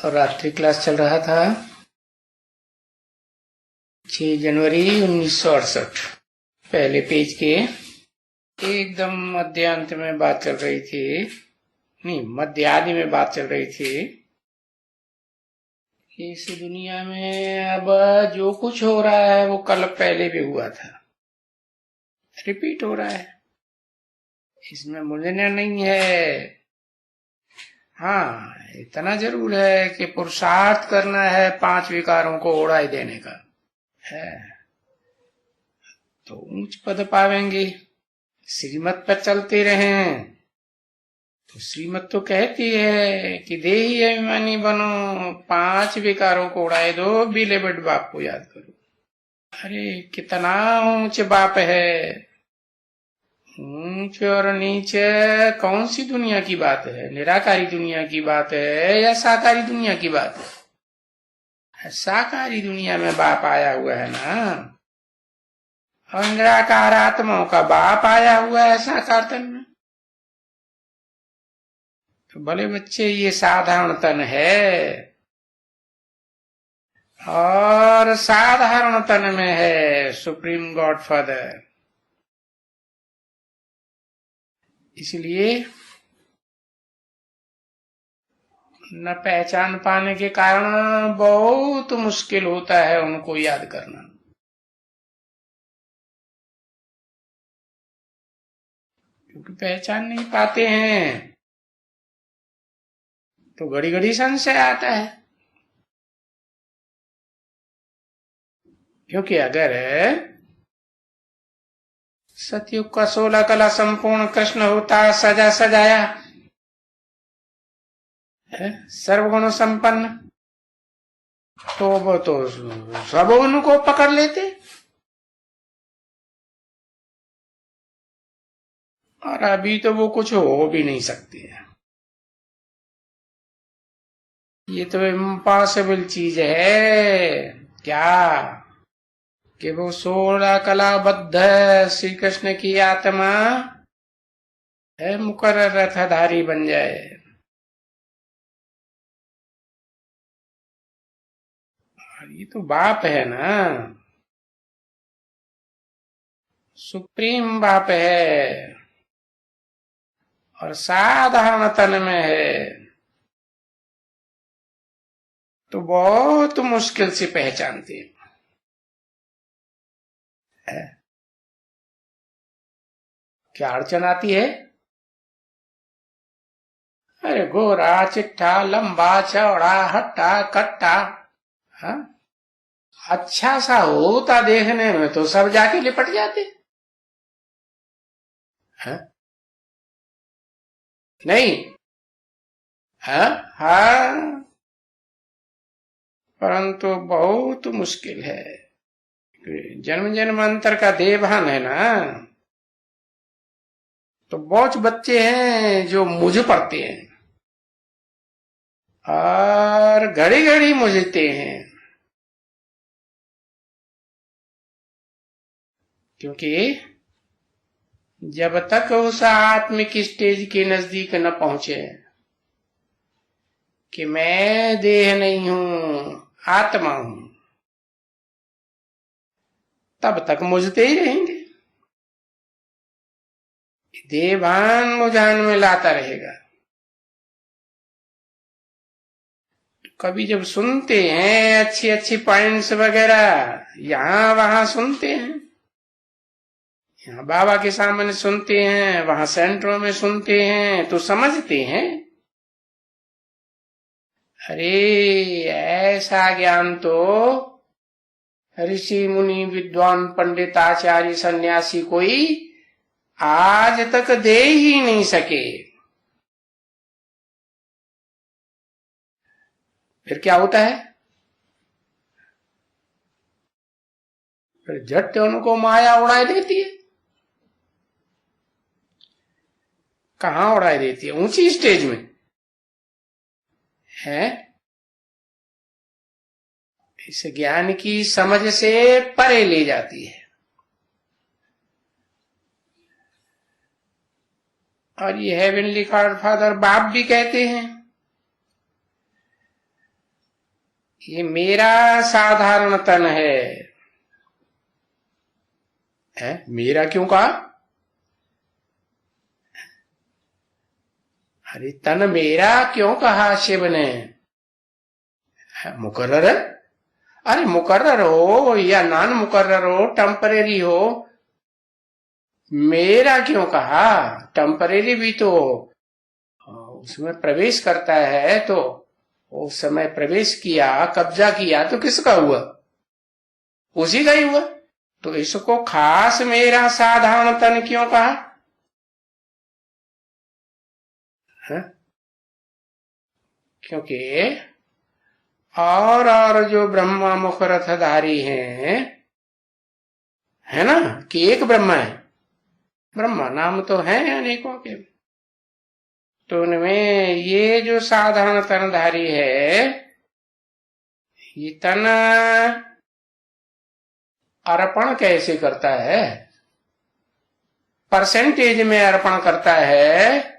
और रात्रि क्लास चल रहा था 6 जनवरी 1968। पहले पेज के एकदम मध्यांत में बात चल रही थी, नहीं मध्य आदि में बात चल रही थी। इस दुनिया में अब जो कुछ हो रहा है वो कल पहले भी हुआ था, रिपीट हो रहा है, इसमें मुझे नहीं है। हाँ, इतना जरूर है कि पुरुषार्थ करना है 5 विकारों को उड़ाई देने का है, तो ऊंच पद पावेंगे। श्रीमत पर चलते रहें तो श्रीमत तो कहती है कि देही अभिमानी बनो, 5 विकारों को उड़ाए दो, बीले बड़ बाप को याद करो। अरे कितना ऊंच बाप है, ऊंच और नीचे कौन सी दुनिया की बात है? निराकारी दुनिया की बात है या साकारी दुनिया की बात है? साकारी दुनिया में बाप आया हुआ है ना, और निराकार आत्माओं का बाप आया हुआ है साकार तन में। तो भले बच्चे ये साधारण तन है, और साधारण तन में है सुप्रीम गॉड फादर। इसलिए न पहचान पाने के कारण बहुत मुश्किल होता है उनको याद करना। क्योंकि पहचान नहीं पाते हैं तो घड़ी घड़ी संशय आता है। क्योंकि अगर सतयुग का 16 कला संपूर्ण कृष्ण होता, सजा सजाया, सर्वगुण संपन्न, तो वो तो सब उनको पकड़ लेते, और अभी तो वो कुछ हो भी नहीं सकते हैं। ये तो इम्पॉसिबल चीज है क्या कि वो 16 कलाबद्ध श्री कृष्ण की आत्मा है मुकर्रर रथधारी बन जाए। ये तो बाप है ना, सुप्रीम बाप है, और साधारण तन में है, तो बहुत मुश्किल से पहचानते हैं। क्या अड़चन आती है? अरे गोरा चिट्ठा लंबा चौड़ा हट्टा कट्टा, हाँ? अच्छा सा होता देखने में तो सब जाके लिपट जाते हैं? नहीं, हाँ हाँ, परंतु बहुत मुश्किल है। जन्म जन्मांतर का देवान है ना, तो बहुत बच्चे हैं जो मुझ पड़ते हैं और घड़ी घड़ी मुझते हैं। क्योंकि जब तक उस आत्मिक स्टेज के नजदीक न पहुंचे कि मैं देह नहीं हूं, आत्मा हूं, तब तक मुझते ही रहेंगे। देवान मुझान में लाता रहेगा। कभी जब सुनते हैं अच्छी अच्छी पॉइंट्स वगैरह, यहां वहां सुनते हैं, यहाँ बाबा के सामने सुनते हैं, वहां सेंटरों में सुनते हैं, तो समझते हैं अरे ऐसा ज्ञान तो ऋषि मुनि विद्वान पंडित आचार्य सन्यासी कोई आज तक दे ही नहीं सके। फिर क्या होता है? फिर झट उनको माया उड़ाई देती है। कहां उड़ाई देती है? ऊंची स्टेज में है, इस ज्ञान की समझ से परे ले जाती है। और ये हेवनली गॉड फादर बाप भी कहते हैं ये मेरा साधारण तन है, मेरा क्यों कहा? अरे तन मेरा क्यों कहा शिव ने? मुकर्रर है? अरे मुकर्रर हो या नॉन मुकर्रर हो, टेम्परेरी हो, मेरा क्यों कहा? टेम्परेरी भी तो उसमें प्रवेश करता है, तो उस समय प्रवेश किया, कब्जा किया तो किसका हुआ? उसी का ही हुआ। तो इसको खास मेरा साधारण तन क्यों कहा? है? क्योंकि और जो ब्रह्मा मुख रथधारी हैं, है ना, कि एक ब्रह्मा है, ब्रह्मा नाम तो है अनेकों के, तो उनमें ये जो साधारण तनधारी है, ये तन अर्पण कैसे करता है? परसेंटेज में अर्पण करता है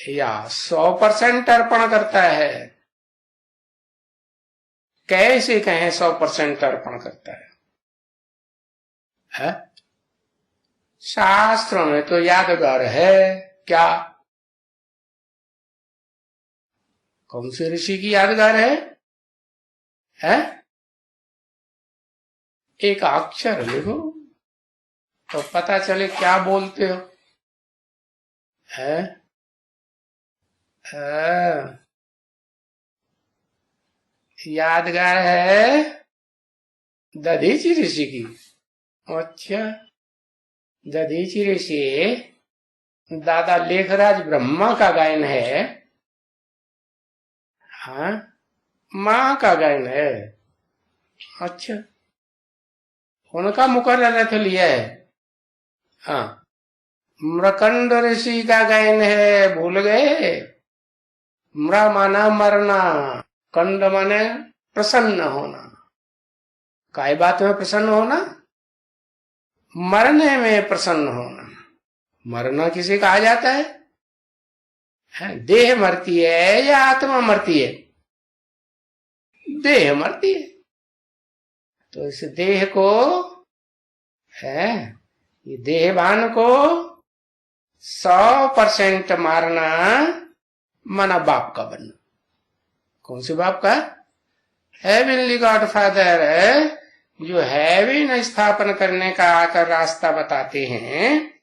या 100% अर्पण करता है? कैसे कहें 100% अर्पण करता है? शास्त्रों में तो यादगार है क्या? कौन से ऋषि की यादगार है? एक अक्षर लिखो तो पता चले क्या बोलते हो। है? यादगार है दधीचि ऋषि की। अच्छा, दधीचि ऋषि दादा लेखराज ब्रह्मा का गायन है। हाँ, माँ का गायन है। अच्छा, उनका मुकर्रर रथ लिया है। हाँ, मृकंड ऋषि का गायन है, भूल गए? म्र माना मरना, कंड माने प्रसन्न होना। काय बात में प्रसन्न होना? मरने में प्रसन्न होना। मरना किसे कहा जाता है? देह मरती है या आत्मा मरती है? देह मरती है। तो इस देह को है, ये देहभान को 100% मारना मना बाप का बनना। कौन से बाप का? हेवनली गॉड फादर, जो हेवन स्थापन करने का आकर रास्ता बताते हैं,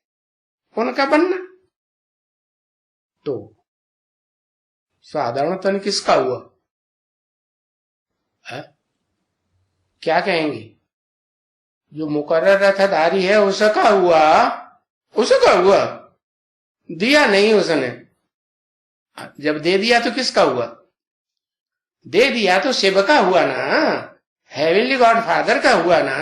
उनका बनना। तो साधारण तन किसका हुआ? है? क्या कहेंगे? जो मुकर्रर रथधारी है उसका हुआ? उसका हुआ? दिया नहीं उसने। जब दे दिया तो किसका हुआ? दे दिया तो शिव का हुआ ना, हेवनली गॉड फादर का हुआ ना।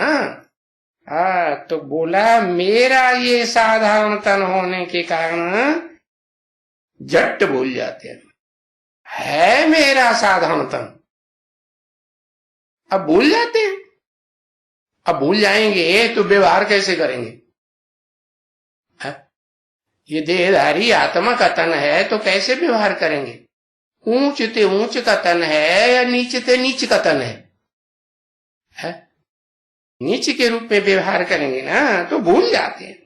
तो बोला मेरा ये साधारण तन होने के कारण झट भूल जाते हैं, है मेरा साधारण तन। अब भूल जाते हैं। अब भूल जाएंगे तो व्यवहार कैसे करेंगे? ये देहधारी आत्मा का तन है तो कैसे व्यवहार करेंगे? ऊंच ते ऊंच का तन है या नीच ते नीच का तन है? नीच के रूप में व्यवहार करेंगे ना तो भूल जाते हैं।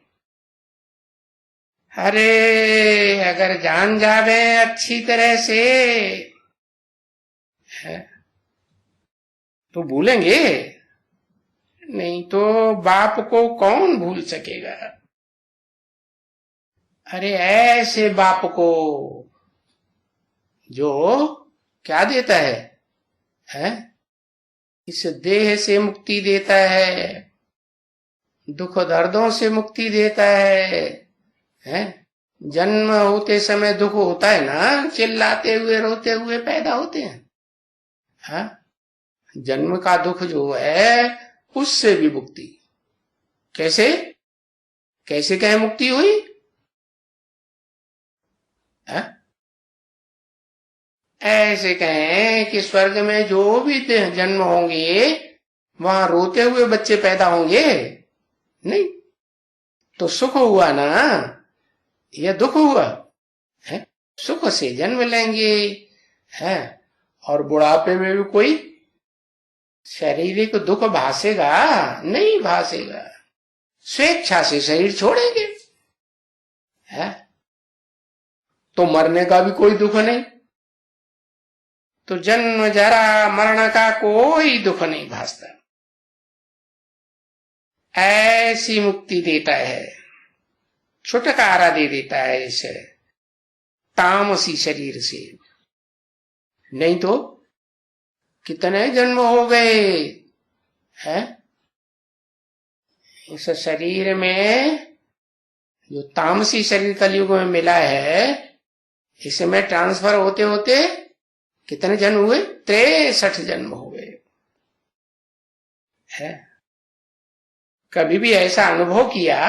अरे अगर जान जावे अच्छी तरह से है तो भूलेंगे नहीं, तो बाप को कौन भूल सकेगा? अरे ऐसे बाप को जो क्या देता है? इस देह से मुक्ति देता है, दुख दर्दों से मुक्ति देता है? जन्म होते समय दुख होता है ना, चिल्लाते हुए रोते हुए पैदा होते हैं। जन्म का दुख जो है उससे भी मुक्ति। कैसे कैसे कहे मुक्ति हुई? ऐसे कहें कि स्वर्ग में जो भी जन्म होंगे वहां रोते हुए बच्चे पैदा होंगे? नहीं, तो सुख हुआ ना, यह दुख हुआ है? सुख से जन्म लेंगे है, और बुढ़ापे में भी कोई शारीरिक दुख भासेगा? नहीं भासेगा। स्वेच्छा से शरीर छोड़ेंगे, है? तो मरने का भी कोई दुख नहीं। तो जन्म जरा मरण का कोई दुख नहीं भासता। ऐसी मुक्ति देता है, छुटकारा दे देता है इस तामसी शरीर से। नहीं तो कितने जन्म हो गए हैं इस शरीर में, जो तामसी शरीर कलयुग में मिला है, इसमें ट्रांसफर होते होते कितने जन्म हुए? 63 जन्म हो गए है। कभी भी ऐसा अनुभव किया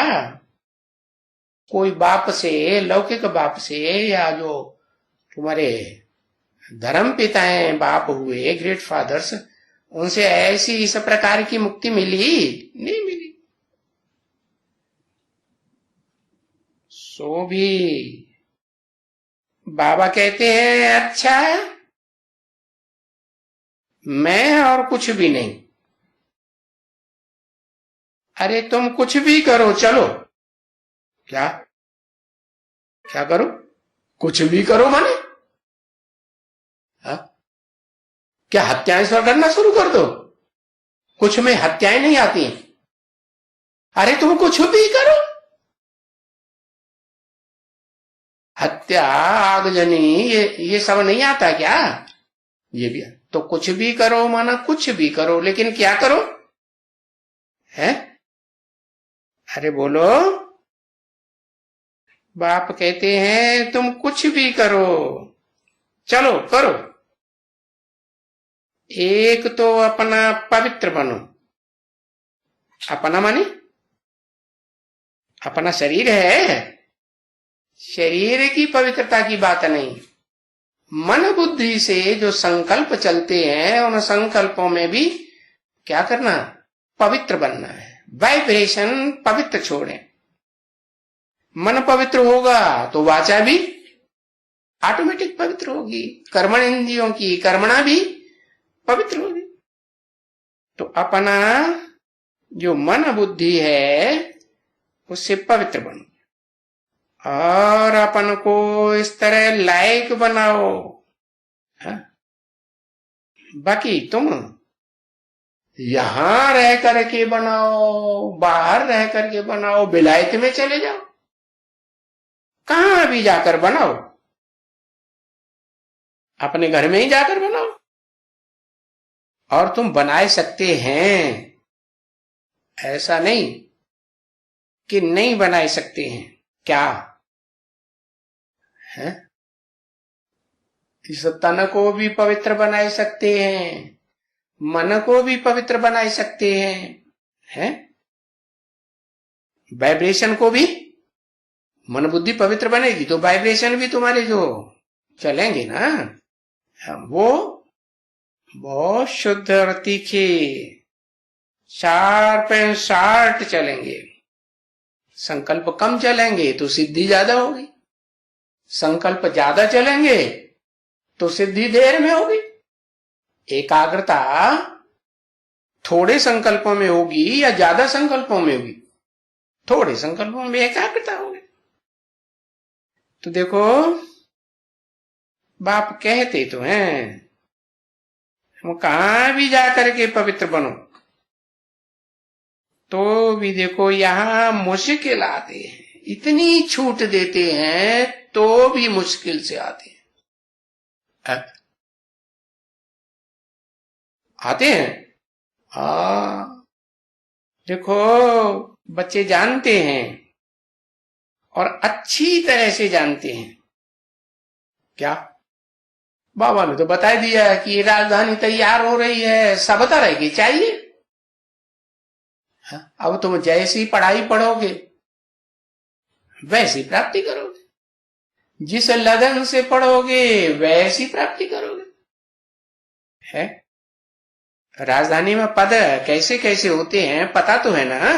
कोई बाप से, लौकिक बाप से, या जो तुम्हारे धर्म पिता हैं, बाप हुए, ग्रेट फादर्स, उनसे ऐसी इस प्रकार की मुक्ति मिली? नहीं मिली। सो भी बाबा कहते हैं, अच्छा मैं और कुछ भी नहीं। अरे तुम कुछ भी करो, चलो। क्या क्या करो? कुछ भी करो माने? हा? क्या हत्याएं करना शुरू कर दो? कुछ में हत्याएं नहीं आती हैं। अरे तुम कुछ भी करो, हत्या, आगजनी, ये सब नहीं आता क्या? ये भी। तो कुछ भी करो माना कुछ भी करो, लेकिन क्या करो है? अरे बोलो। बाप कहते हैं तुम कुछ भी करो, चलो करो। एक तो अपना पवित्र बनो। अपना माने अपना शरीर है, शरीर की पवित्रता की बात नहीं। मन बुद्धि से जो संकल्प चलते हैं, उन संकल्पों में भी क्या करना? पवित्र बनना है। वाइब्रेशन पवित्र छोड़ें। मन पवित्र होगा तो वाचा भी ऑटोमेटिक पवित्र होगी, कर्मण इंद्रियों की कर्मणा भी पवित्र होगी। तो अपना जो मन बुद्धि है उससे पवित्र बनो, और अपन को इस तरह लायक बनाओ। हा? बाकी तुम यहां रह करके बनाओ, बाहर रह करके बनाओ, विलायत में चले जाओ, कहां भी जाकर बनाओ, अपने घर में ही जाकर बनाओ। और तुम बनाए सकते हैं, ऐसा नहीं कि नहीं बनाए सकते हैं। क्या है? इस तन को भी पवित्र बनाए सकते हैं, मन को भी पवित्र बनाए सकते हैं, वाइब्रेशन को भी। मन बुद्धि पवित्र बनेगी तो वाइब्रेशन भी तुम्हारे जो चलेंगे ना, वो बहुत शुद्ध और तीखे, शार्प एंड शार्ट चलेंगे। संकल्प कम चलेंगे तो सिद्धि ज्यादा होगी, संकल्प ज्यादा चलेंगे तो सिद्धि देर में होगी। एकाग्रता थोड़े संकल्पों में होगी या ज्यादा संकल्पों में होगी? थोड़े संकल्पों में एकाग्रता होगी। तो देखो, बाप कहते तो हैं वो कहां भी जाकर के पवित्र बनो, तो भी देखो यहां मुश्किल आते हैं। इतनी छूट देते हैं तो भी मुश्किल से आते हैं। आते हैं। देखो बच्चे जानते हैं, और अच्छी तरह से जानते हैं। क्या? बाबा ने तो बता दिया कि राजधानी तैयार हो रही है, सबता रहेगी चाहिए। अब तुम जैसी पढ़ाई पढ़ोगे वैसी प्राप्ति करोगे, जिस लगन से पढ़ोगे वैसी प्राप्ति करोगे। है राजधानी में पद कैसे कैसे होते हैं पता तो है ना?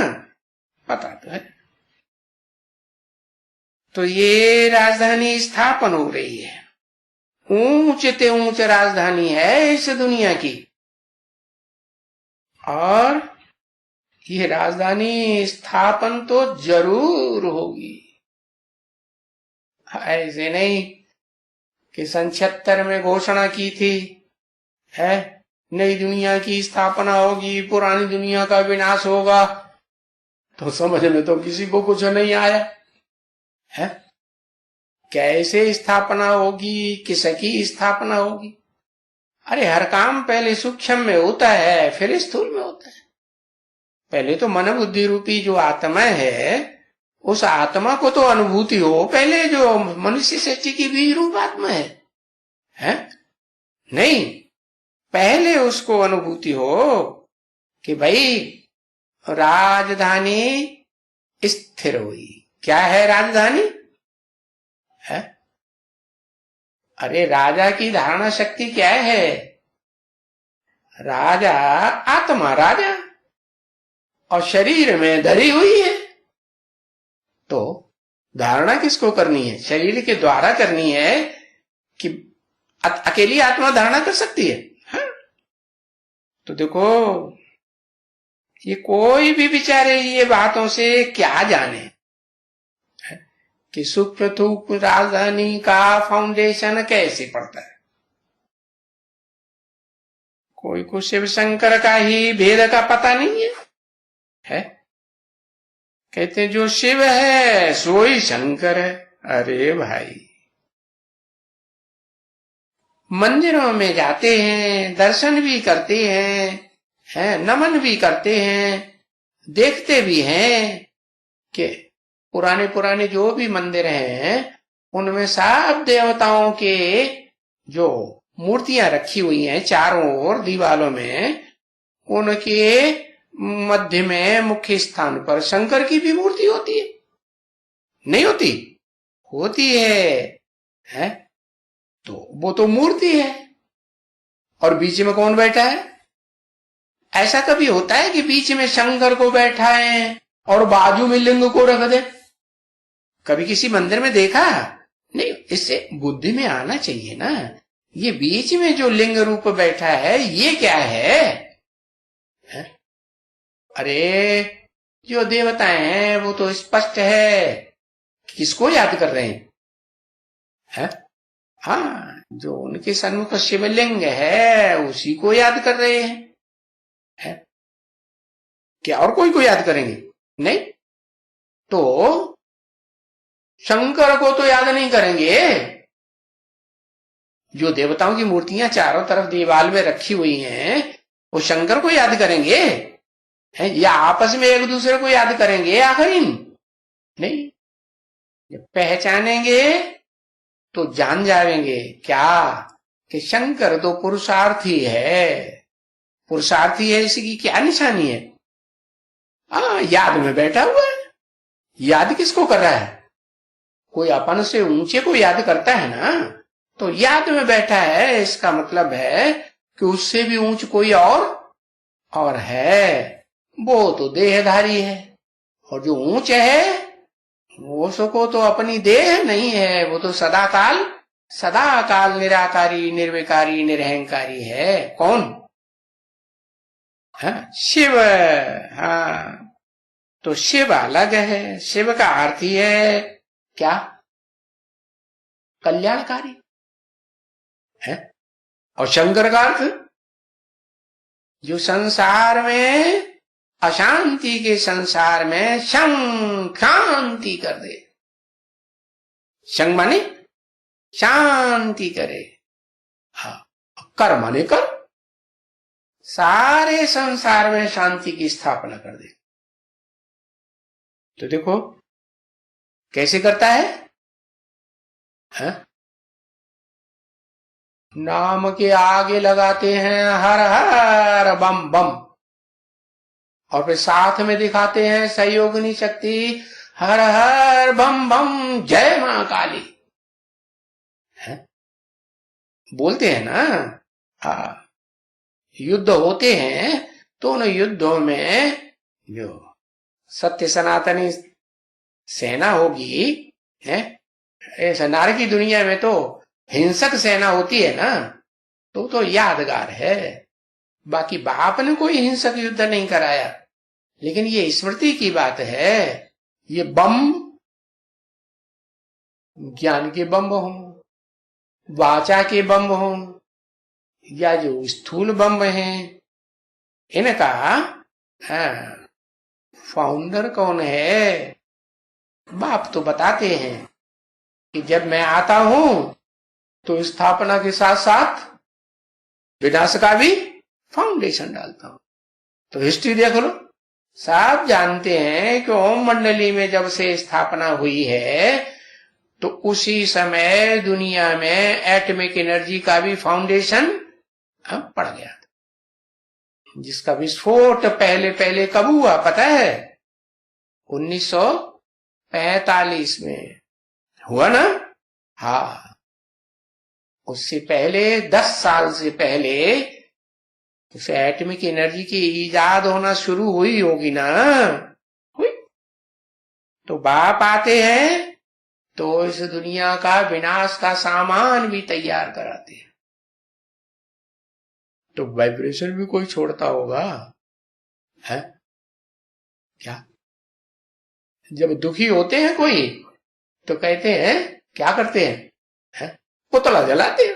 पता तो है। तो ये राजधानी स्थापन हो रही है, ऊंच ते ऊंच राजधानी है इस दुनिया की। और ये राजधानी स्थापन तो जरूर होगी। ऐसे नहीं कि सन 76 में घोषणा की थी है नई दुनिया की स्थापना होगी, पुरानी दुनिया का विनाश होगा, तो समझ में तो किसी को कुछ नहीं आया है। कैसे स्थापना होगी, किसकी स्थापना होगी? अरे हर काम पहले सूक्ष्म में होता है, फिर स्थूल में होता है। पहले तो मन बुद्धि रूपी जो आत्मा है, उस आत्मा को तो अनुभूति हो पहले, जो मनुष्य सृष्टि की बीज रूप आत्मा है? नहीं, पहले उसको अनुभूति हो कि भाई राजधानी स्थिर हुई। क्या है राजधानी? है? अरे राजा की धारणा शक्ति क्या है? राजा आत्मा राजा और शरीर में धरी हुई है। तो धारणा किसको करनी है? शरीर के द्वारा करनी है कि अकेली आत्मा धारणा कर सकती है? तो देखो, ये कोई भी बेचारे ये बातों से क्या जाने कि सूक्ष्म थूक्ष्म राजधानी का फाउंडेशन कैसे पड़ता है। कोई को शिव शंकर का ही भेद का पता नहीं है? कहते हैं जो शिव है सो ही शंकर है। अरे भाई, मंदिरों में जाते हैं, दर्शन भी करते हैं, नमन भी करते हैं, देखते भी हैं कि पुराने पुराने जो भी मंदिर हैं उनमें सब देवताओं के जो मूर्तियां रखी हुई हैं चारों ओर दीवालों में, उनके मध्य में मुख्य स्थान पर शंकर की भी मूर्ति होती है। नहीं होती? होती है? तो वो तो मूर्ति है। और बीच में कौन बैठा है? ऐसा कभी होता है कि बीच में शंकर को बैठा है और बाजू में लिंग को रख दे? कभी किसी मंदिर में देखा? नहीं। इससे बुद्धि में आना चाहिए ना, ये बीच में जो लिंग रूप बैठा है ये क्या है? अरे जो देवताएं हैं वो तो स्पष्ट है, किसको याद कर रहे हैं? हाँ, जो उनके सन्मुख शिवलिंग है उसी को याद कर रहे हैं। क्या और कोई को याद करेंगे? नहीं। तो शंकर को तो याद नहीं करेंगे। जो देवताओं की मूर्तियां चारों तरफ दीवार में रखी हुई हैं वो शंकर को याद करेंगे या आपस में एक दूसरे को याद करेंगे? आखिर नहीं। जब पहचानेंगे तो जान जाएंगे क्या कि शंकर तो पुरुषार्थी है। पुरुषार्थी है, इसकी क्या निशानी है? याद में बैठा हुआ है। याद किसको कर रहा है? कोई अपन से ऊंचे को याद करता है ना, तो याद में बैठा है, इसका मतलब है कि उससे भी ऊंच कोई और है। वो तो देहधारी है, और जो ऊंच है वो सको तो अपनी देह नहीं है, वो तो सदा काल निराकारी निर्विकारी निरहंकारी है। कौन? शिव। हाँ, तो शिव अलग है। शिव का अर्थ ही है क्या? कल्याणकारी है। और शंकर का अर्थ जो संसार में अशांति के संसार में शांति कर दे। शंग माने शांति करे, हाँ, कर माने कर, सारे संसार में शांति की स्थापना कर दे। तो देखो कैसे करता है? नाम के आगे लगाते हैं हर हर बम बम, और फिर साथ में दिखाते हैं सहयोगिनी शक्ति हर हर बम बम जय मां काली। बोलते हैं ना, युद्ध होते हैं तो उन युद्धों में जो सत्य सनातनी सेना होगी है, ऐसा नार की दुनिया में तो हिंसक सेना होती है ना, तो यादगार है। बाकी बाप ने कोई हिंसक युद्ध नहीं कराया, लेकिन ये स्मृति की बात है। ये बम ज्ञान के बम हों, वाचा के बम हों, या जो स्थूल बम हैं, इनका फाउंडर कौन है? बाप तो बताते हैं कि जब मैं आता हूं तो स्थापना के साथ साथ विनाश का भी फाउंडेशन डालता हूं। तो हिस्ट्री देख लो, सब जानते हैं कि ओम मंडली में जब से स्थापना हुई है तो उसी समय दुनिया में एटॉमिक एनर्जी का भी फाउंडेशन पड़ गया था, जिसका विस्फोट पहले पहले कब हुआ पता है? 1945 में हुआ ना। हाँ, उससे पहले 10 साल से पहले उसे एटॉमिक एनर्जी की इजाद होना शुरू हुई होगी ना, हुई। तो बाप आते हैं तो इस दुनिया का विनाश का सामान भी तैयार कराते हैं। तो वाइब्रेशन भी कोई छोड़ता होगा है क्या? जब दुखी होते हैं कोई तो कहते हैं क्या करते हैं? पुतला जलाते हैं।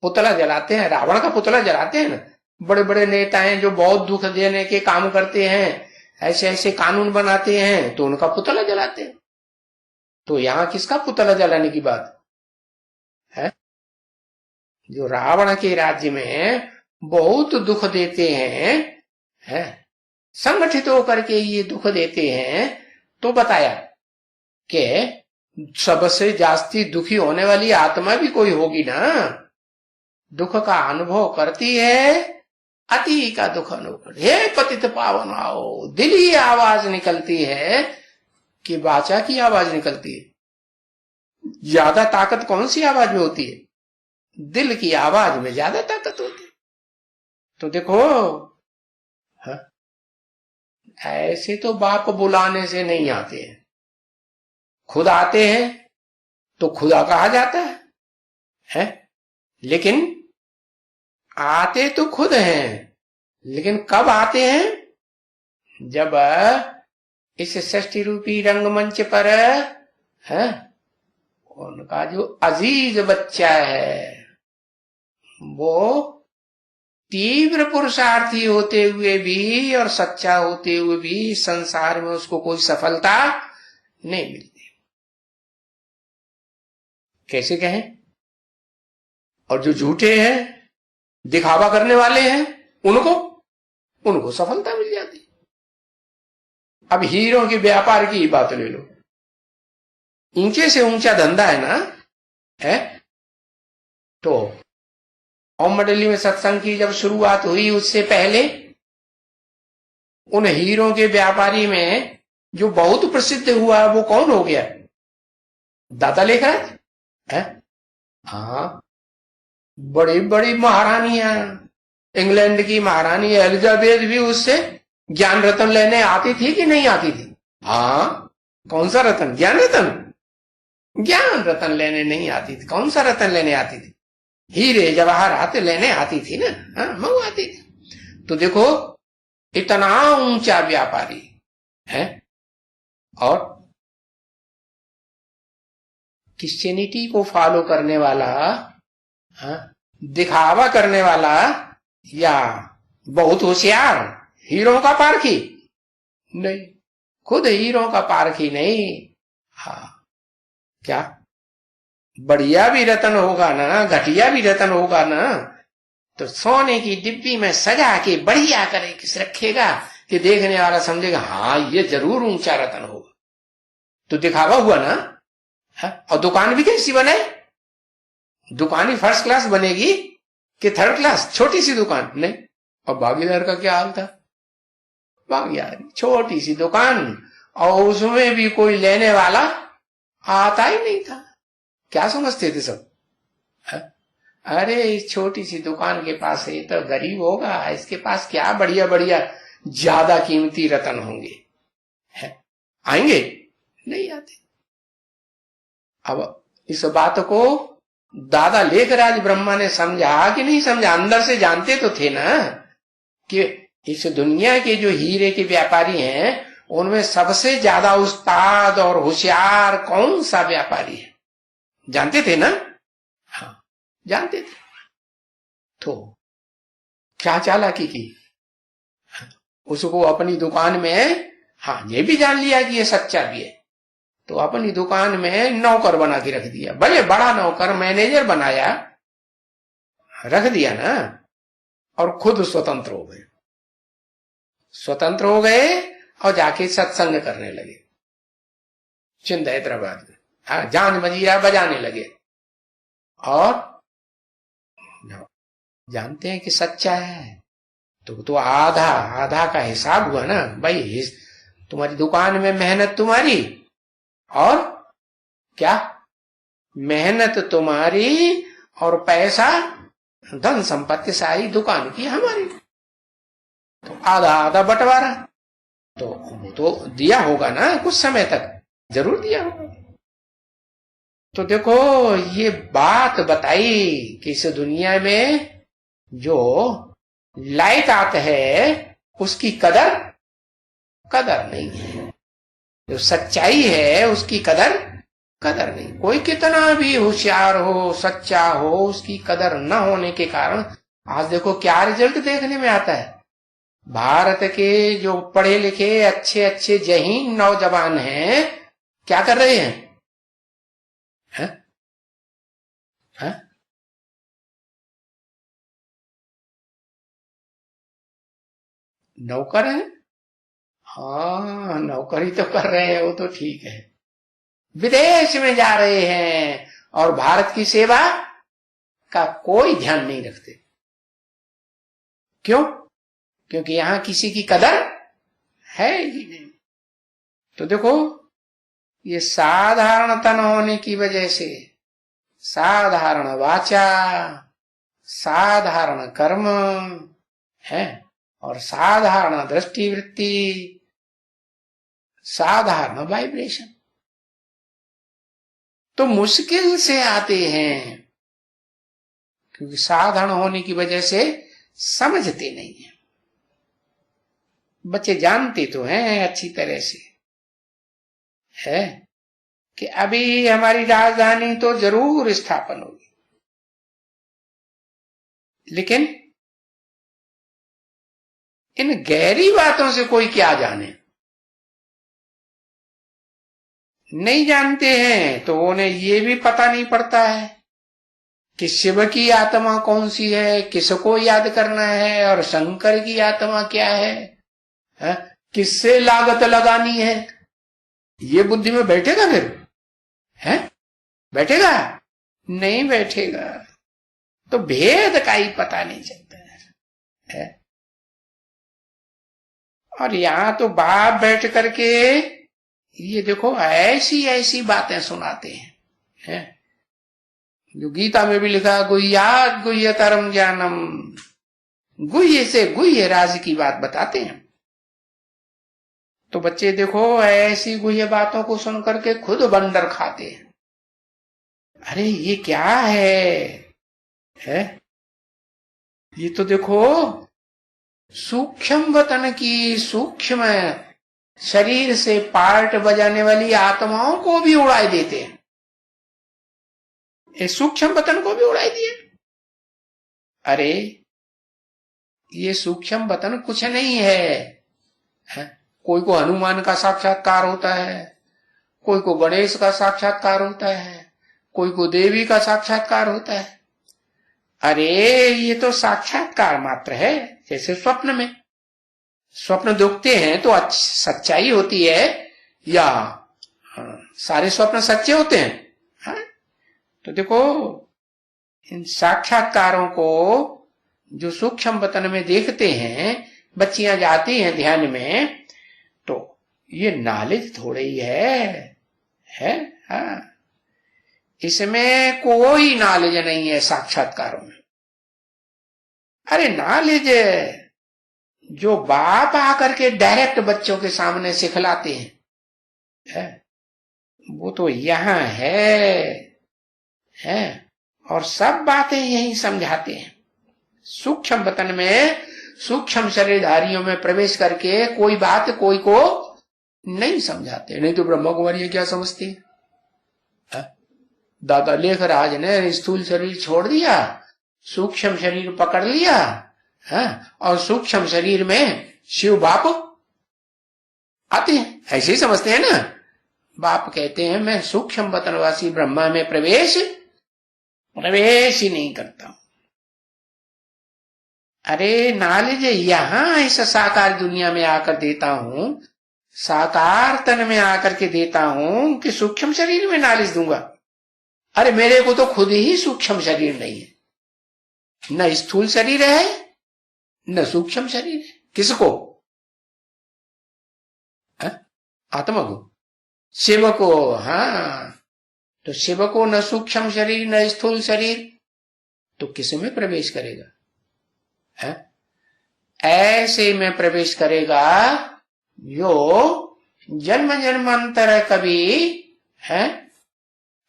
पुतला जलाते हैं, रावण का पुतला जलाते हैं ना। बड़े बड़े नेता हैं जो बहुत दुख देने के काम करते हैं, ऐसे ऐसे कानून बनाते हैं, तो उनका पुतला जलाते हैं। तो यहां किसका पुतला जलाने की बात है? जो रावण के राज्य में बहुत दुख देते हैं, संगठित होकर के ये दुख देते हैं, तो बताया कि सबसे जास्ती दुखी होने वाली आत्मा भी कोई होगी ना, दुख का अनुभव करती है, अति का दुख अनुभव। हे पतित पावन आओ, दिली आवाज निकलती है कि वाचा की आवाज निकलती है। ज्यादा ताकत कौन सी आवाज में होती है? दिल की आवाज में ज्यादा ताकत होती है। तो देखो, ऐसे तो बाप बुलाने से नहीं आते हैं, खुद आते हैं तो खुदा कहा जाता है? लेकिन आते तो खुद हैं, लेकिन कब आते हैं? जब इस सृष्टि रूपी रंगमंच पर उनका जो अजीज बच्चा है वो तीव्र पुरुषार्थी होते हुए भी और सच्चा होते हुए भी संसार में उसको कोई सफलता नहीं मिलती। कैसे कहें? और जो झूठे हैं, दिखावा करने वाले हैं, उनको सफलता मिल जाती। अब हीरो के व्यापार की बात ले लो, ऊंचे से ऊंचा धंधा है ना, है? तो ओम मंडली में सत्संग की जब शुरुआत हुई, उससे पहले उन हीरो के व्यापारी में जो बहुत प्रसिद्ध हुआ वो कौन हो गया? दादा लेखराज है। हाँ, बड़ी बड़ी महारानियां, इंग्लैंड की महारानी एलिजाबेथ भी उससे ज्ञान रत्न लेने आती थी कि नहीं आती थी? हाँ, कौन सा रत्न? ज्ञान रत्न। ज्ञान रत्न लेने नहीं आती थी, कौन सा रत्न लेने आती थी? हीरे जवाहरात लेने आती थी ना। हाँ, मऊ आती थी। तो देखो, इतना ऊंचा व्यापारी है और क्रिश्चियनिटी को फॉलो करने वाला, दिखावा करने वाला, या बहुत होशियार हीरो का पारखी नहीं, खुद हीरो का पारखी नहीं। हाँ, क्या बढ़िया भी रतन होगा ना, घटिया भी रतन होगा ना, तो सोने की डिब्बी में सजा के बढ़िया करे किस रखेगा कि देखने वाला समझेगा हाँ ये जरूर ऊंचा रतन होगा। तो दिखावा हुआ ना। और दुकान भी कैसी बने? दुकान ही फर्स्ट क्लास बनेगी कि थर्ड क्लास? छोटी सी दुकान नहीं। और भागीदार का क्या हाल था? भागीदार छोटी सी दुकान, और उसमें भी कोई लेने वाला आता ही नहीं था। क्या समझते थे सब? अरे इस छोटी सी दुकान के पास ये तो गरीब होगा, इसके पास क्या बढ़िया बढ़िया ज्यादा कीमती रतन होंगे, आएंगे? नहीं आते। अब इस बात को दादा लेखराज ब्रह्मा ने समझा कि नहीं समझा? अंदर से जानते तो थे ना कि इस दुनिया के जो हीरे के व्यापारी हैं उनमें सबसे ज्यादा उस्ताद और होशियार कौन सा व्यापारी है? जानते थे ना? हाँ, जानते थे। तो क्या चालाकी की, उसको अपनी दुकान में, हाँ ये भी जान लिया कि ये सच्चा भी है, तो अपनी दुकान में नौकर बना के रख दिया, भले बड़ा नौकर, मैनेजर बनाया, रख दिया ना, और खुद स्वतंत्र हो गए। स्वतंत्र हो गए और जाके सत्संग करने लगे चिंद हैदराबाद में। हाँ, जान मजीरा बजाने लगे और जानते हैं कि सच्चा है तो आधा आधा का हिसाब हुआ ना भाई। तुम्हारी दुकान में मेहनत तुम्हारी, और क्या, मेहनत तुम्हारी और पैसा, धन संपत्ति सारी दुकान की हमारी, तो आधा आधा बंटवारा तो दिया होगा ना, कुछ समय तक जरूर दिया होगा। तो देखो ये बात बताई कि इस दुनिया में जो लायकात है उसकी कदर नहीं है, जो सच्चाई है उसकी कदर नहीं। कोई कितना भी होशियार हो, सच्चा हो, उसकी कदर न होने के कारण आज देखो क्या रिजल्ट देखने में आता है। भारत के जो पढ़े लिखे अच्छे अच्छे जहीन नौजवान हैं, क्या कर रहे हैं? है? नौकर है? हाँ, नौकरी तो कर रहे हैं, वो तो ठीक है। विदेश में जा रहे हैं और भारत की सेवा का कोई ध्यान नहीं रखते। क्यों? क्योंकि यहां किसी की कदर है ही नहीं। तो देखो ये साधारण तन होने की वजह से साधारण वाचा, साधारण कर्म है और साधारण दृष्टिवृत्ति, साधारण वाइब्रेशन तो मुश्किल से आते हैं, क्योंकि साधारण होने की वजह से समझते नहीं है। बच्चे जानते तो हैं अच्छी तरह से है कि अभी हमारी राजधानी तो जरूर स्थापन होगी, लेकिन इन गहरी बातों से कोई क्या जाने, नहीं जानते हैं। तो उन्हें ये भी पता नहीं पड़ता है कि शिव की आत्मा कौन सी है, किसको याद करना है, और शंकर की आत्मा क्या है, किससे लागत लगानी है। ये बुद्धि में बैठेगा फिर? है बैठेगा? नहीं बैठेगा। तो भेद का ही पता नहीं चलता है। और यहां तो बाप बैठ करके ये देखो ऐसी ऐसी बातें सुनाते हैं, जो गीता में भी लिखा, गुह्यात् गुह्यतरम ज्ञानम, गुह्य से गुह्य राज की बात बताते हैं। तो बच्चे देखो ऐसी गुह्य बातों को सुन करके खुद बंदर खाते हैं। अरे ये क्या है? ये तो देखो सूक्ष्म वतन की, सूक्ष्म शरीर से पार्ट बजाने वाली आत्माओं को भी उड़ाई देते हैं। इस सूक्ष्म वतन को भी उड़ाई दिए। अरे ये सूक्ष्म वतन कुछ नहीं है। कोई को हनुमान का साक्षात्कार होता है, कोई को गणेश का साक्षात्कार होता है, कोई को देवी का साक्षात्कार होता है। अरे ये तो साक्षात्कार मात्र है। जैसे स्वप्न में स्वप्न देखते हैं तो सच्चाई होती है या सारे स्वप्न सच्चे होते हैं? तो देखो इन साक्षात्कारों को जो सूक्ष्म वतन में देखते हैं, बच्चियां जाती हैं ध्यान में, तो ये नॉलेज थोड़ी ही है? हाँ, इसमें कोई नॉलेज नहीं है साक्षात्कारों में। अरे नॉलेज जो बाप आकर के डायरेक्ट बच्चों के सामने सिखलाते हैं, वो तो यहां है और सब बातें यही समझाते हैं। सूक्ष्म वतन में सूक्ष्म शरीरधारियों में प्रवेश करके कोई बात कोई को नहीं समझाते। नहीं तो ब्रह्मा कुमारी क्या समझती है? दादा लेखराज ने स्थूल शरीर छोड़ दिया, सूक्ष्म शरीर पकड़ लिया है, और सूक्ष्म शरीर में शिव बाप आते हैं, ऐसे ही समझते हैं ना। बाप कहते हैं मैं सूक्ष्म वतनवासी ब्रह्मा में प्रवेश ही नहीं करता। अरे नॉलेज यहां इस साकार दुनिया में आकर देता हूं, साकार तन में आकर के देता हूं कि सूक्ष्म शरीर में नॉलेज दूंगा। अरे मेरे को तो खुद ही सूक्ष्म शरीर नहीं है, न स्थूल शरीर है न सूक्ष्म शरीर है। किसको? आत्मा को, शिव को। हाँ, तो शिव को न सूक्ष्म शरीर न स्थूल शरीर, तो किस में प्रवेश करेगा? है ऐसे में प्रवेश करेगा जो जन्म जन्मांतर कभी है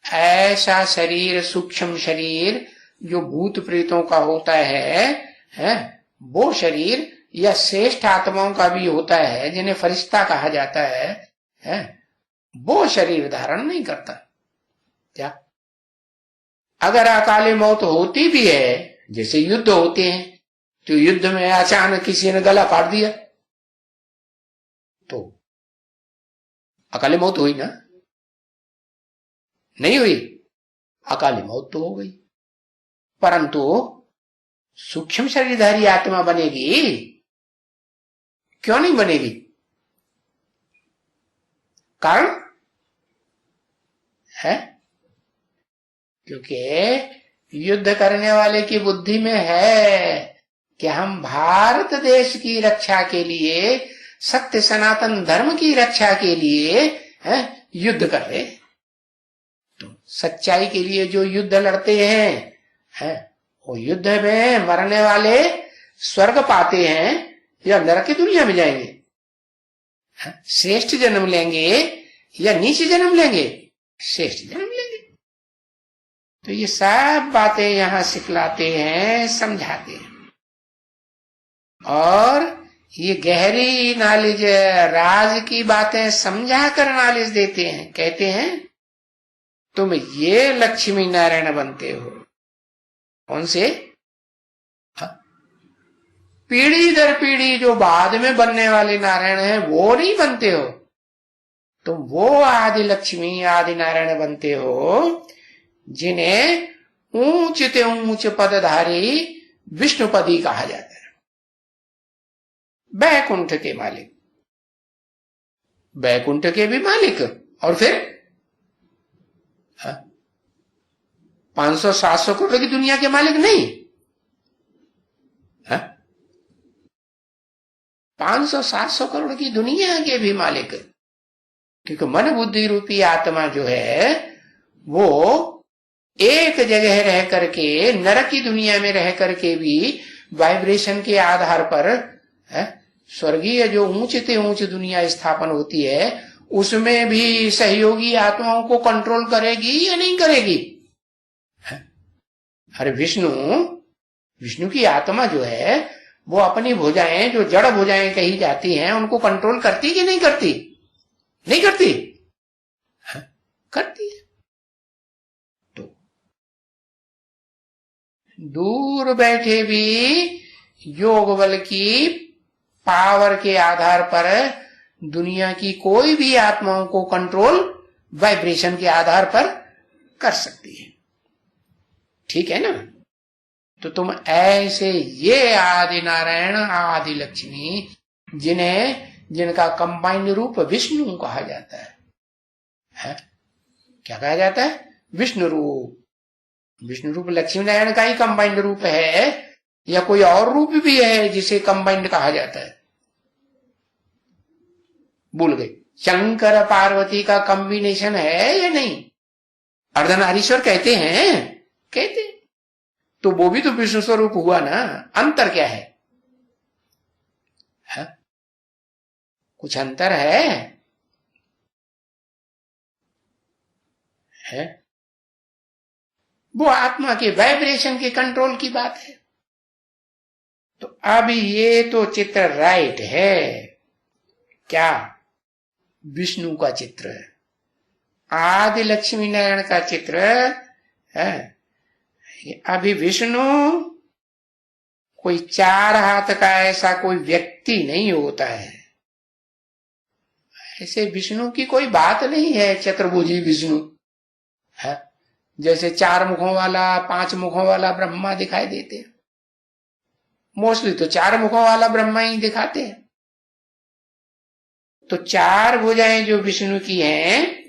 ऐसा शरीर, सूक्ष्म शरीर जो भूत प्रेतों का होता है वो शरीर, या श्रेष्ठ आत्माओं का भी होता है जिन्हें फरिश्ता कहा जाता है वो शरीर धारण नहीं करता। क्या? अगर अकाली मौत होती भी है, जैसे युद्ध होते हैं, तो युद्ध में अचानक किसी ने गला काट दिया तो अकाली मौत हुई ना? नहीं हुई? अकाली मौत तो हो गई। परंतु सूक्ष्म शरीरधारी आत्मा बनेगी? क्यों नहीं बनेगी? कारण है क्योंकि युद्ध करने वाले की बुद्धि में है कि हम भारत देश की रक्षा के लिए, सत्य सनातन धर्म की रक्षा के लिए युद्ध कर रहे। तो सच्चाई के लिए जो युद्ध लड़ते हैं वो युद्ध में मरने वाले स्वर्ग पाते हैं या नरक की दुनिया में जाएंगे? श्रेष्ठ जन्म लेंगे या नीच जन्म लेंगे? श्रेष्ठ जन्म लेंगे। तो ये सब बातें यहां सिखलाते हैं, समझाते हैं, और ये गहरी नॉलेज, राज की बातें समझा कर नॉलेज देते हैं। कहते हैं तुम ये लक्ष्मी नारायण बनते हो। कौन से? पीढ़ी दर पीढ़ी जो बाद में बनने वाले नारायण हैं वो नहीं बनते हो तुम, वो आदि लक्ष्मी आदि नारायण बनते हो जिन्हें ऊंच ते ऊंच पदधारी विष्णुपदी कहा जाता है। बैकुंठ के मालिक, बैकुंठ के भी मालिक, और फिर 500-700 करोड़ की दुनिया के मालिक नहीं। 500-700 करोड़ की दुनिया के भी मालिक, क्योंकि मन बुद्धि रूपी आत्मा जो है वो एक जगह रह करके, नरक की दुनिया में रह करके भी वाइब्रेशन के आधार पर स्वर्गीय जो ऊंच से ऊंच दुनिया स्थापन होती है उसमें भी सहयोगी आत्माओं को कंट्रोल करेगी या नहीं करेगी? अरे विष्णु की आत्मा जो है वो अपनी भुजाएं, जो जड़ भुजाएं कही जाती हैं, उनको कंट्रोल करती कि नहीं करती? नहीं करती? करती है। तो दूर बैठे भी योग बल की पावर के आधार पर दुनिया की कोई भी आत्माओं को कंट्रोल वाइब्रेशन के आधार पर कर सकती है। ठीक है ना? तो तुम ऐसे ये आदि नारायण आदि लक्ष्मी, जिनका कंबाइंड रूप विष्णु कहा जाता है? क्या कहा जाता है? विष्णु रूप। विष्णु रूप लक्ष्मी नारायण का ही कंबाइंड रूप है या कोई और रूप भी है जिसे कंबाइंड कहा जाता है? भूल गए। शंकर पार्वती का कॉम्बिनेशन है या नहीं? अर्धनारीश्वर कहते हैं, कहते। तो वो भी तो विष्णु स्वरूप हुआ ना। अंतर क्या है? कुछ अंतर है? वो आत्मा के वाइब्रेशन के कंट्रोल की बात है। तो अब ये तो चित्र राइट है, क्या? विष्णु का चित्र है, आदि लक्ष्मी नारायण का चित्र है। अभी विष्णु कोई 4 हाथ का ऐसा कोई व्यक्ति नहीं होता है, ऐसे विष्णु की कोई बात नहीं है, चतुर्भुजी विष्णु है। जैसे 4 मुखों वाला 5 मुखों वाला ब्रह्मा दिखाई देते हैं, मोस्टली तो 4 मुखों वाला ब्रह्मा ही दिखाते हैं। तो 4 भुजाएं जो विष्णु की हैं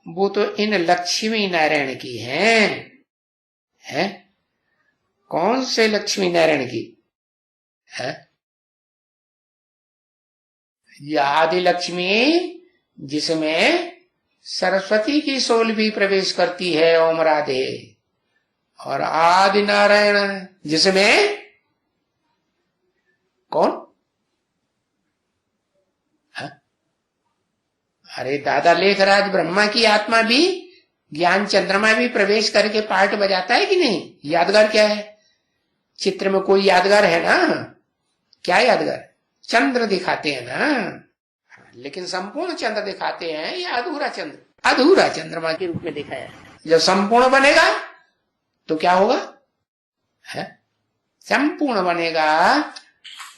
वो तो इन लक्ष्मी नारायण की हैं? कौन से लक्ष्मी नारायण की है? यह आदि लक्ष्मी जिसमें सरस्वती की सोल भी प्रवेश करती है, ओम राधे, और आदि नारायण जिसमें कौन? अरे दादा लेखराज, ब्रह्मा की आत्मा भी ज्ञान चंद्रमा भी प्रवेश करके पार्ट बजाता है कि नहीं? यादगार क्या है? चित्र में कोई यादगार है ना? क्या यादगार? चंद्र दिखाते हैं ना, लेकिन संपूर्ण चंद्र दिखाते हैं या अधूरा चंद्र? अधूरा चंद्रमा के रूप में दिखाया है। जब संपूर्ण बनेगा तो क्या होगा? है संपूर्ण बनेगा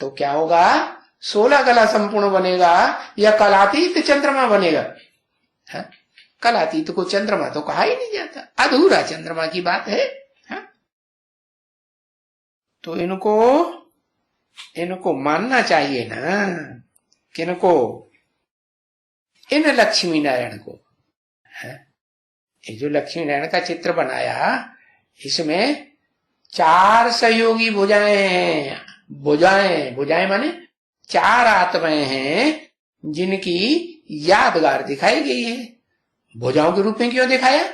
तो क्या होगा? 16 कला संपूर्ण बनेगा या कलातीत चंद्रमा बनेगा? है? कलातीत को चंद्रमा तो कहा ही नहीं जाता, अधूरा चंद्रमा की बात है। तो इनको मानना चाहिए ना, किनको? इन लक्ष्मी नारायण को है। ये जो लक्ष्मी नारायण का चित्र बनाया, इसमें 4 सहयोगी भुजाएं हैं। भुजाएं माने 4 आत्माएं हैं जिनकी यादगार दिखाई गई है। भुजाओं के रूप में क्यों दिखाया?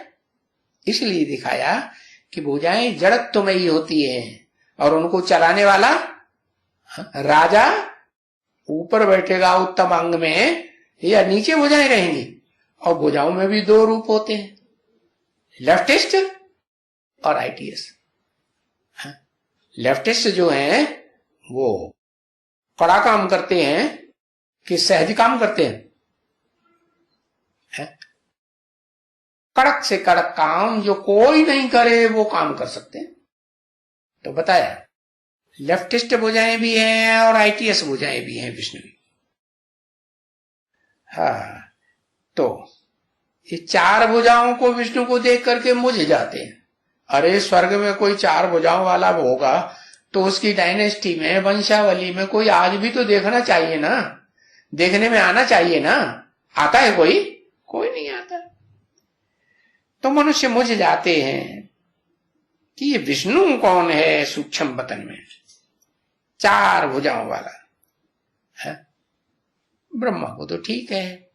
इसलिए दिखाया कि भुजाएं जड़त्वमयी होती हैं और उनको चलाने वाला राजा ऊपर बैठेगा उत्तम अंग में या नीचे भुजाएं रहेंगी। और भुजाओं में भी 2 रूप होते हैं, लेफ्टिस्ट और राइटिस्ट। लेफ्टिस्ट जो हैं वो कड़ा काम करते हैं कि सहज काम करते हैं? कड़क से कड़क काम जो कोई नहीं करे वो काम कर सकते हैं। तो बताया लेफ्टिस्ट भुजाएं भी हैं और आईटीएस भुजाएं भी हैं विष्णु की। हाँ, तो ये 4 भुजाओं को विष्णु को देख करके मुझ जाते हैं। अरे स्वर्ग में कोई 4 भुजाओं वाला होगा तो उसकी डायनेस्टी में, वंशावली में कोई आज भी तो देखना चाहिए ना, देखने में आना चाहिए ना। आता है कोई? कोई नहीं आता। तो मनुष्य मुझ जाते हैं कि ये विष्णु कौन है सूक्ष्म वतन में, 4 भुजाओं वाला है। ब्रह्मा को तो ठीक है,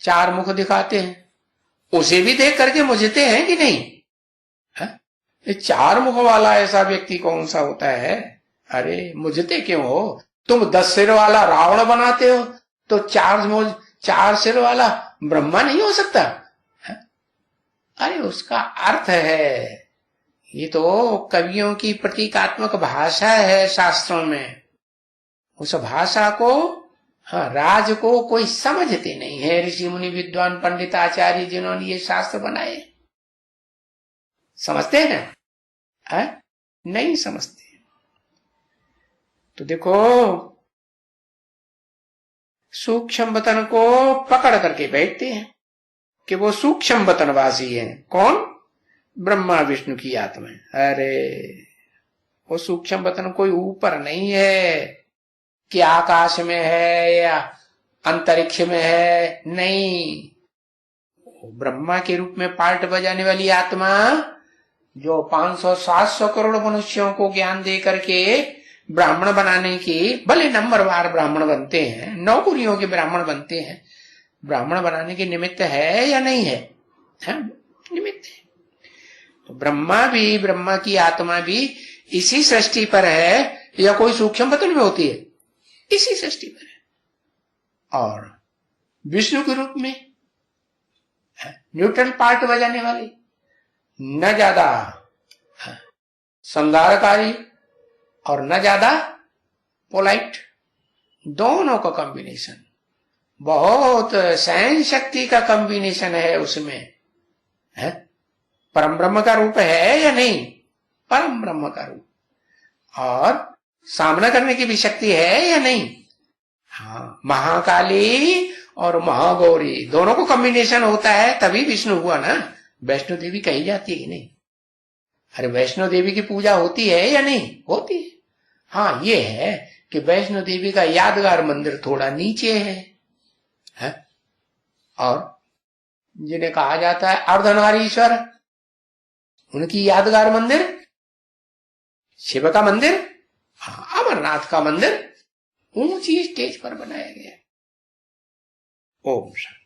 4 मुख दिखाते हैं, उसे भी देख करके मुझते हैं कि नहीं? ये 4 मुख वाला ऐसा व्यक्ति कौन सा होता है? अरे मुझते क्यों हो? तुम 10 सिर वाला रावण बनाते हो तो 4 सिर वाला ब्रह्मा नहीं हो सकता? अरे उसका अर्थ है, ये तो कवियों की प्रतीकात्मक भाषा है शास्त्रों में। उस भाषा को राज को कोई समझते नहीं है, ऋषि मुनि विद्वान पंडित आचार्य जिन्होंने ये शास्त्र बनाए। समझते हैं? नहीं समझते। तो देखो सूक्ष्म वतन को पकड़ करके बैठते हैं कि वो सूक्ष्म वतनवासी है। कौन? ब्रह्मा विष्णु की आत्मा। अरे वो सूक्ष्म वतन कोई ऊपर नहीं है कि आकाश में है या अंतरिक्ष में है, नहीं। ब्रह्मा के रूप में पार्ट बजाने वाली आत्मा जो 500-700 करोड़ मनुष्यों को ज्ञान दे करके ब्राह्मण बनाने की, भले नंबरवार ब्राह्मण बनते हैं, नौकरियों के ब्राह्मण बनते हैं, ब्राह्मण बनाने के निमित्त है या नहीं है? निमित्त है। तो ब्रह्मा की आत्मा भी इसी सृष्टि पर है या कोई सूक्ष्म वतन में होती है? इसी सृष्टि पर है। और विष्णु के रूप में न्यूट्रल पार्ट बजाने वाली, न ज्यादा संगारकारी और न ज्यादा पोलाइट, दोनों का कॉम्बिनेशन, बहुत सहन शक्ति का कॉम्बिनेशन है उसमें, है? परम ब्रह्म का रूप है या नहीं? परम ब्रह्म का रूप, और सामना करने की भी शक्ति है या नहीं? हाँ, महाकाली और महागौरी दोनों को कॉम्बिनेशन होता है तभी विष्णु हुआ ना। वैष्णो देवी कही जाती है कि नहीं? अरे वैष्णो देवी की पूजा होती है या नहीं? होती है। हाँ, ये है कि वैष्णो देवी का यादगार मंदिर थोड़ा नीचे है? और जिन्हें कहा जाता है अर्धनारीश्वर, उनकी यादगार मंदिर शिव का मंदिर, हाँ, अमरनाथ का मंदिर ऊंची स्टेज पर बनाया गया। ओम शांति।